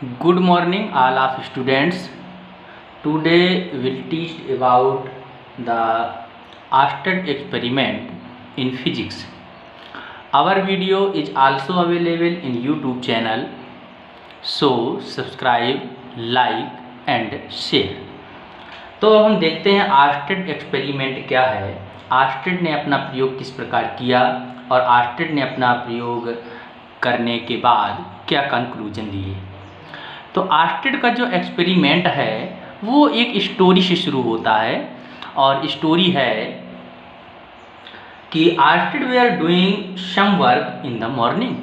Good morning, all of students. Today we'll teach about the Oersted experiment in physics. Our video is also available in YouTube channel. So subscribe, like and share. तो अब हम देखते हैं ऑयस्टेड experiment क्या है, ऑयस्टेड ने अपना प्रयोग किस प्रकार किया और ऑयस्टेड ने अपना प्रयोग करने के बाद क्या कंक्लूजन दिए। तो ऑयस्टेड का जो एक्सपेरिमेंट है वो एक स्टोरी से शुरू होता है और स्टोरी है कि Oersted we are doing some work in the morning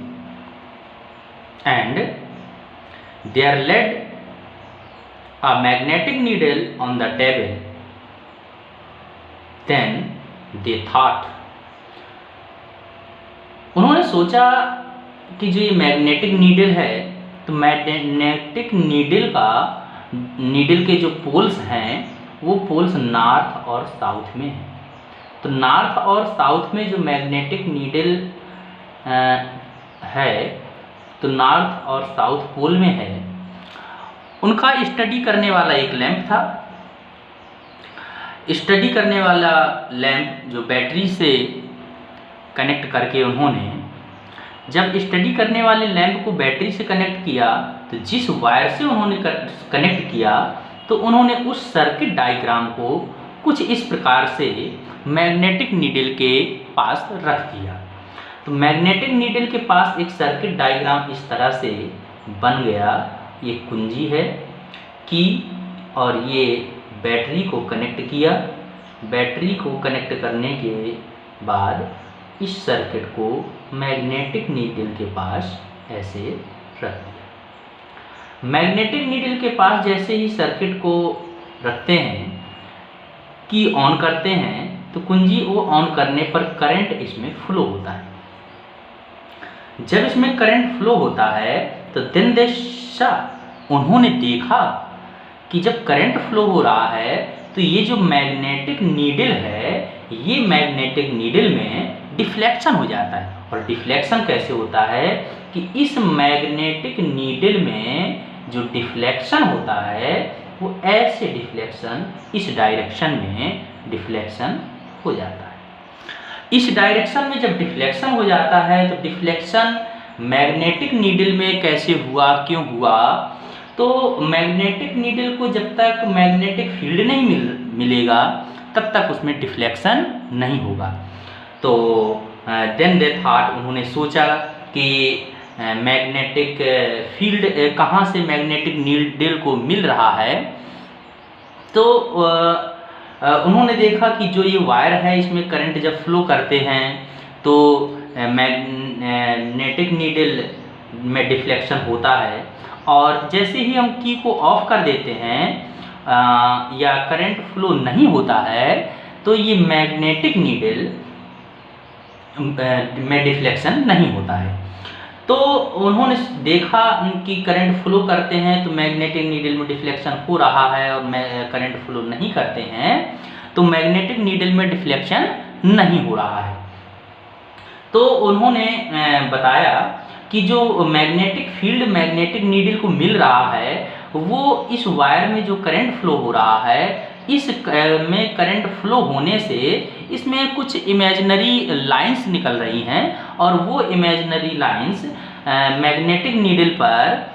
and they are led a magnetic needle on the table. Then they thought, उन्होंने सोचा कि जो ये मैग्नेटिक नीडल है तो मैग्नेटिक नीडल के जो पोल्स हैं वो पोल्स नॉर्थ और साउथ में हैं। तो नॉर्थ और साउथ में जो मैग्नेटिक नीडल है तो नॉर्थ और साउथ पोल में है, उनका स्टडी करने वाला एक लैंप था। स्टडी करने वाला लैंप जो बैटरी से कनेक्ट करके उन्होंने जब स्टडी करने वाले लैंप को बैटरी से कनेक्ट किया तो जिस वायर से उन्होंने कनेक्ट किया तो उन्होंने उस सर्किट डायग्राम को कुछ इस प्रकार से मैग्नेटिक नीडल के पास रख दिया। तो मैग्नेटिक नीडल के पास एक सर्किट डायग्राम इस तरह से बन गया। ये कुंजी है की और ये बैटरी को कनेक्ट किया। बैटरी को कनेक्ट करने के बाद इस सर्किट को मैग्नेटिक नीडल के पास ऐसे रख दिया। मैग्नेटिक नीडल के पास जैसे ही सर्किट को रखते हैं की ऑन करते हैं तो कुंजी को ऑन करने पर करंट इसमें फ्लो होता है। जब इसमें करंट फ्लो होता है तो दिन उन्होंने देखा कि जब करंट फ्लो हो रहा है तो ये जो मैग्नेटिक नीडल है ये मैग्नेटिक नीडल में डिफ्लेक्शन हो जाता है। और डिफ्लेक्शन कैसे होता है कि इस मैग्नेटिक नीडल में जो डिफ्लेक्शन होता है वो ऐसे डिफ्लेक्शन इस डायरेक्शन में डिफ्लेक्शन हो जाता है। इस डायरेक्शन में जब डिफ्लेक्शन हो जाता है तो डिफ्लेक्शन मैग्नेटिक नीडल में कैसे हुआ, क्यों हुआ, तो मैग्नेटिक नीडल को जब तक मैग्नेटिक फील्ड नहीं मिलेगा तब तक उसमें डिफ्लेक्शन नहीं होगा। तो देन दे थॉट, उन्होंने सोचा कि मैग्नेटिक फील्ड कहाँ से मैग्नेटिक नीडल को मिल रहा है। तो उन्होंने देखा कि जो ये वायर है इसमें करंट जब फ्लो करते हैं तो मैग्नेटिक नीडल में डिफ्लेक्शन होता है और जैसे ही हम की को ऑफ कर देते हैं या करंट फ्लो नहीं होता है तो ये मैग्नेटिक नीडल में डिफ्लेक्शन नहीं होता है। तो उन्होंने देखा कि करंट फ्लो करते हैं तो मैग्नेटिक नीडल में डिफ्लेक्शन हो रहा है और करंट फ्लो नहीं करते हैं तो मैग्नेटिक नीडल में डिफ्लेक्शन नहीं हो रहा है। तो उन्होंने बताया कि जो मैग्नेटिक फील्ड मैग्नेटिक नीडल को मिल रहा है वो इस वायर में जो करंट फ्लो हो रहा है इस में करंट फ्लो होने से इसमें कुछ इमेजिनरी लाइंस निकल रही हैं और वो इमेजिनरी लाइंस मैग्नेटिक नीडल पर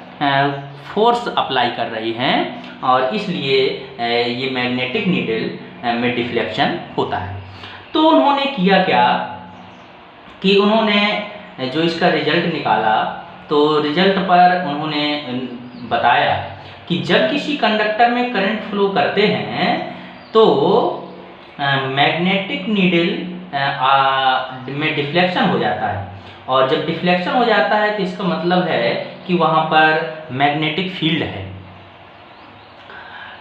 फोर्स अप्लाई कर रही हैं और इसलिए ये मैग्नेटिक नीडल में डिफ्लेक्शन होता है। तो उन्होंने किया क्या कि उन्होंने जो इसका रिजल्ट निकाला तो रिजल्ट पर उन्होंने बताया कि जब किसी कंडक्टर में करंट फ्लो करते हैं तो मैग्नेटिक नीडल में डिफ्लेक्शन हो जाता है और जब डिफ्लेक्शन हो जाता है तो इसका मतलब है कि वहाँ पर मैग्नेटिक फील्ड है।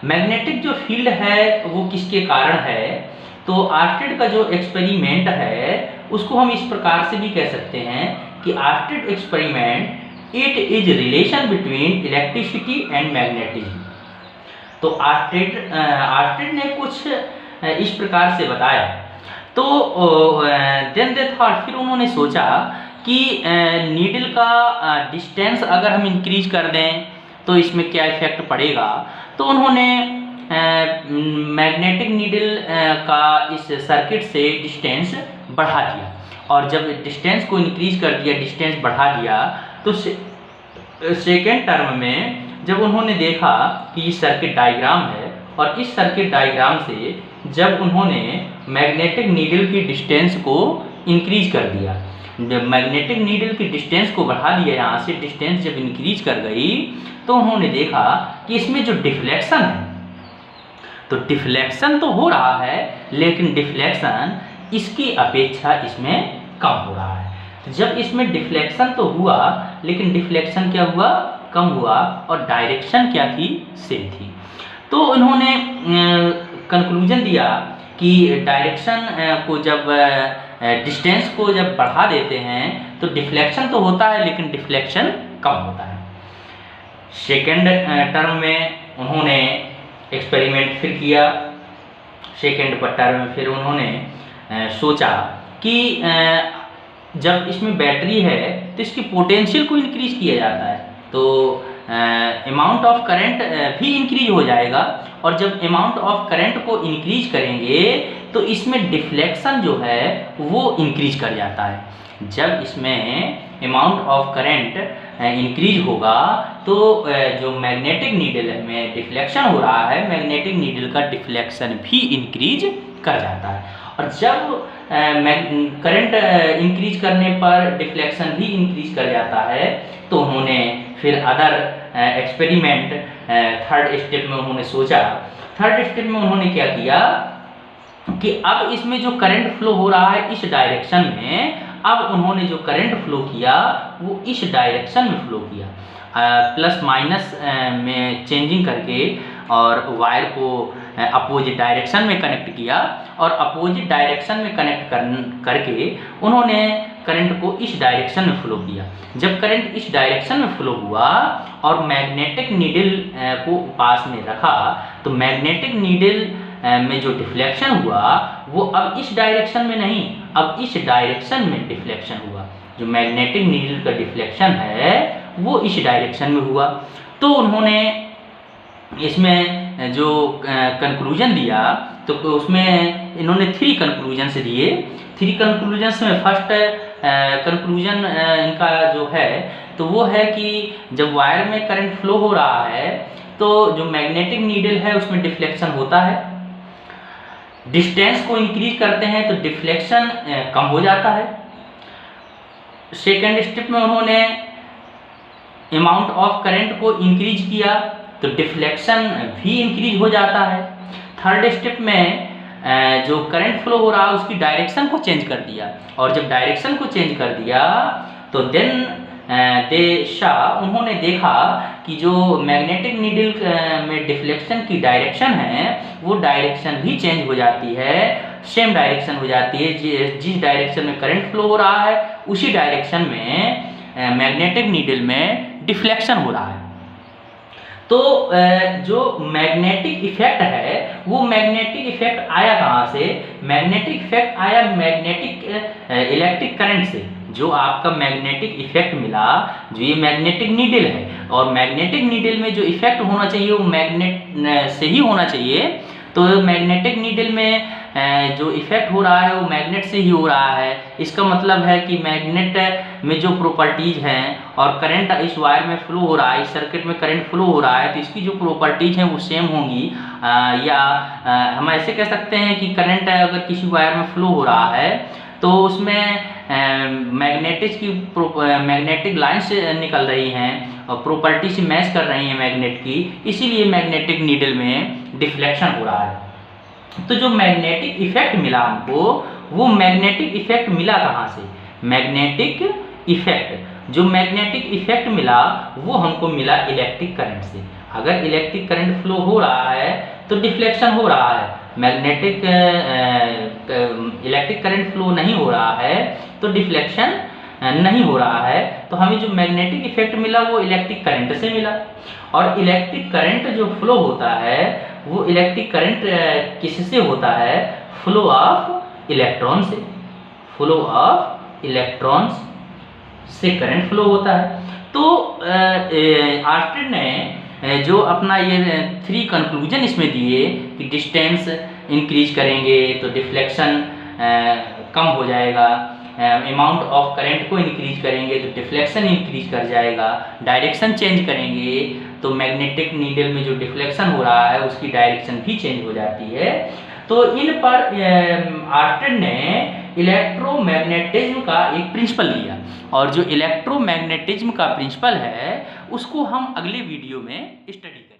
मैग्नेटिक जो फील्ड है वो किसके कारण है, तो ऑयस्टेड का जो एक्सपेरिमेंट है उसको हम इस प्रकार से भी कह सकते हैं कि Oersted experiment it is relation between electricity and magnetism. तो ऑयस्टेड ने कुछ इस प्रकार से बताया। तो देन दे थॉट, फिर उन्होंने सोचा कि नीडल का डिस्टेंस अगर हम इंक्रीज कर दें तो इसमें क्या इफेक्ट पड़ेगा। तो उन्होंने मैग्नेटिक नीडल का इस सर्किट से डिस्टेंस बढ़ा दिया, और जब डिस्टेंस को इंक्रीज कर दिया, डिस्टेंस बढ़ा दिया, तो सेकेंड टर्म में जब उन्होंने देखा कि ये सर्किट डायग्राम है, और इस सर्किट डायग्राम से जब उन्होंने मैग्नेटिक नीडल की डिस्टेंस को इंक्रीज कर दिया, जब मैग्नेटिक नीडल की डिस्टेंस को बढ़ा दिया, यहाँ से डिस्टेंस जब इंक्रीज कर गई, तो उन्होंने देखा कि इसमें जो डिफ्लेक्शन है, तो डिफ्लेक्शन तो हो रहा है, लेकिन डिफ्लेक्शन इसकी अपेक्षा इसमें कम हो रहा है। जब इसमें डिफ्लेक्शन तो हुआ, लेकिन डिफ्लेक्शन क्या हुआ, कम हुआ, और डायरेक्शन क्या थी, सेम थी। तो उन्होंने कंक्लूजन दिया कि डायरेक्शन को जब डिस्टेंस को जब बढ़ा देते हैं तो डिफ्लेक्शन तो होता है, लेकिन डिफ्लेक्शन कम होता है। सेकेंड टर्म में उन्होंने एक्सपेरिमेंट फिर किया, सेकेंड टर्म में फिर उन्होंने सोचा कि जब इसमें बैटरी है तो इसकी पोटेंशियल को इंक्रीज किया जाता है, तो अमाउंट ऑफ करंट भी इंक्रीज हो जाएगा, और जब अमाउंट ऑफ करंट को इंक्रीज करेंगे तो इसमें डिफ्लेक्शन जो है वो इंक्रीज कर जाता है। जब इसमें अमाउंट ऑफ करंट इंक्रीज होगा तो जो मैग्नेटिक नीडल में डिफ्लेक्शन हो रहा है, मैग्नेटिक नीडल का डिफ्लेक्शन भी इंक्रीज कर जाता है, और जब करंट इंक्रीज करने पर डिफ्लेक्शन भी इंक्रीज कर जाता है, तो उन्होंने फिर अदर एक्सपेरिमेंट थर्ड स्टेप में उन्होंने सोचा। थर्ड स्टेप में उन्होंने क्या किया कि अब इसमें जो करंट फ्लो हो रहा है इस डायरेक्शन में, अब उन्होंने जो करंट फ्लो किया वो इस डायरेक्शन में फ्लो किया, प्लस माइनस में चेंजिंग करके, और वायर को अपोजिट डायरेक्शन में कनेक्ट किया, और अपोजिट डायरेक्शन में कनेक्ट करके उन्होंने करंट को इस डायरेक्शन में फ्लो किया। जब करंट इस डायरेक्शन में फ्लो हुआ और मैग्नेटिक नीडल को पास में रखा, तो मैग्नेटिक नीडल में जो डिफ्लेक्शन हुआ वो अब इस डायरेक्शन में नहीं, अब इस डायरेक्शन में डिफ्लेक्शन हुआ। जो मैग्नेटिक नीडल का डिफ्लेक्शन है वो इस डायरेक्शन में हुआ। तो उन्होंने इसमें जो कंक्लूजन दिया, तो उसमें इन्होंने 3 कंक्लूजन्स दिए। 3 कंक्लूजन्स में फर्स्ट कंक्लूजन इनका जो है तो वो है कि जब वायर में करंट फ्लो हो रहा है तो जो मैग्नेटिक नीडल है उसमें डिफ्लेक्शन होता है, डिस्टेंस को इंक्रीज करते हैं तो डिफ्लेक्शन कम हो जाता है। सेकेंड स्टेप में उन्होंने अमाउंट ऑफ करंट को इंक्रीज किया तो डिफ्लेक्शन भी इंक्रीज हो जाता है। थर्ड स्टेप में जो करंट फ्लो हो रहा है उसकी डायरेक्शन को चेंज कर दिया, और जब डायरेक्शन को चेंज कर दिया तो देन उन्होंने देखा कि जो मैग्नेटिक नीडल में डिफ्लेक्शन की डायरेक्शन है वो डायरेक्शन भी चेंज हो जाती है, सेम डायरेक्शन हो जाती है। जिस डायरेक्शन में करंट फ्लो हो रहा है उसी डायरेक्शन में मैग्नेटिक नीडल में डिफ्लेक्शन हो रहा है। तो जो मैग्नेटिक इफेक्ट है वो मैग्नेटिक इफेक्ट आया कहाँ से? मैग्नेटिक इफेक्ट आया मैग्नेटिक इलेक्ट्रिक करंट से। जो आपका मैग्नेटिक इफेक्ट मिला, जो ये मैग्नेटिक नीडल है, और मैग्नेटिक नीडल में जो इफेक्ट होना चाहिए वो मैग्नेट से ही होना चाहिए। तो मैग्नेटिक नीडल में जो इफेक्ट हो रहा है वो मैग्नेट से ही हो रहा है। इसका मतलब है कि मैग्नेट में जो प्रॉपर्टीज हैं और करंट इस वायर में फ्लो हो रहा है, इस सर्किट में करंट फ्लो हो रहा है, तो इसकी जो प्रॉपर्टीज हैं वो सेम होंगी। या हम ऐसे कह सकते हैं कि करंट अगर किसी वायर में फ्लो हो रहा है तो उसमें मैग्नेटिक लाइन्स निकल रही हैं और प्रॉपर्टी से मैच कर रही हैं मैग्नेट की, इसीलिए मैग्नेटिक नीडल में डिफ्लेक्शन हो रहा है। तो जो मैग्नेटिक इफेक्ट मिला हमको, वो मैग्नेटिक इफेक्ट मिला कहाँ से? मैग्नेटिक इफेक्ट, जो मैग्नेटिक इफेक्ट मिला वो हमको मिला इलेक्ट्रिक करंट से। अगर इलेक्ट्रिक करंट फ्लो हो रहा है तो डिफ्लेक्शन हो रहा है, मैग्नेटिक इलेक्ट्रिक करंट फ्लो नहीं हो रहा है तो डिफ्लेक्शन नहीं हो रहा है। तो हमें जो मैग्नेटिक इफेक्ट मिला वो इलेक्ट्रिक करंट से मिला। और इलेक्ट्रिक करंट जो फ्लो होता है वो इलेक्ट्रिक करंट किससे होता है? फ्लो ऑफ इलेक्ट्रॉन से। फ्लो ऑफ इलेक्ट्रॉन्स से करंट फ्लो होता है। तो आर्स्टेड ने जो अपना ये 3 कंक्लूजन इसमें दिए कि डिस्टेंस इंक्रीज करेंगे तो डिफ्लेक्शन कम हो जाएगा, अमाउंट ऑफ करंट को इंक्रीज करेंगे तो डिफ्लेक्शन इंक्रीज कर जाएगा, डायरेक्शन चेंज करेंगे तो मैग्नेटिक नीडल में जो डिफ्लेक्शन हो रहा है उसकी डायरेक्शन भी चेंज हो जाती है। तो इन पर आर्स्टेड ने इलेक्ट्रोमैग्नेटिज्म का एक प्रिंसिपल लिया, और जो इलेक्ट्रोमैग्नेटिज्म का प्रिंसिपल है उसको हम अगले वीडियो में स्टडी करेंगे।